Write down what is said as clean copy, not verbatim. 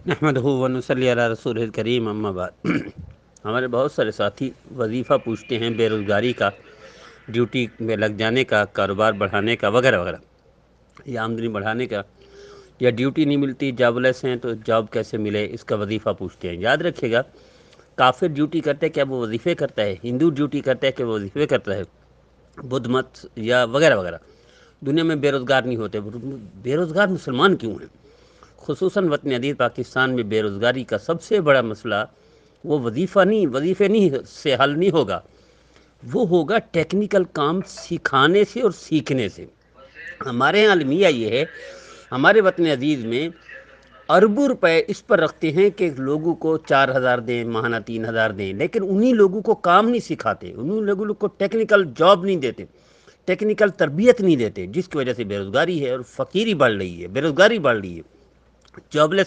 نحمدہ و نصلی علی رسول الکریم، اما بعد۔ ہمارے بہت سارے ساتھی وظیفہ پوچھتے ہیں بے روزگاری کا، ڈیوٹی میں لگ جانے کا، کاروبار بڑھانے کا، وغیرہ وغیرہ، یا آمدنی بڑھانے کا، یا ڈیوٹی نہیں ملتی، جاب لیس ہیں تو جاب کیسے ملے، اس کا وظیفہ پوچھتے ہیں۔ یاد رکھیے گا، کافر ڈیوٹی کرتا ہے کیا وہ وظیفے کرتا ہے؟ ہندو ڈیوٹی کرتا ہے کہ وہ وظیفے کرتا ہے؟ بدھ مت یا وغیرہ وغیرہ، دنیا میں بے روزگار نہیں ہوتے۔ بے روزگار مسلمان کیوں ہیں؟ خصوصاً وطن عزیز پاکستان میں بے روزگاری کا سب سے بڑا مسئلہ وہ وظیفے نہیں سے حل نہیں ہوگا، وہ ہوگا ٹیکنیکل کام سکھانے سے اور سیکھنے سے۔ ہمارے یہاں المیہ یہ ہے، ہمارے وطن عزیز میں اربوں روپے اس پر رکھتے ہیں کہ لوگوں کو 4,000 دیں، ماہانہ 3,000 دیں، لیکن انہی لوگوں کو کام نہیں سکھاتے، انہی لوگوں کو ٹیکنیکل جاب نہیں دیتے، ٹیکنیکل تربیت نہیں دیتے، جس کی وجہ سے بے روزگاری ہے اور فقیری بڑھ رہی ہے، بے روزگاری بڑھ رہی ہے، جاب لیس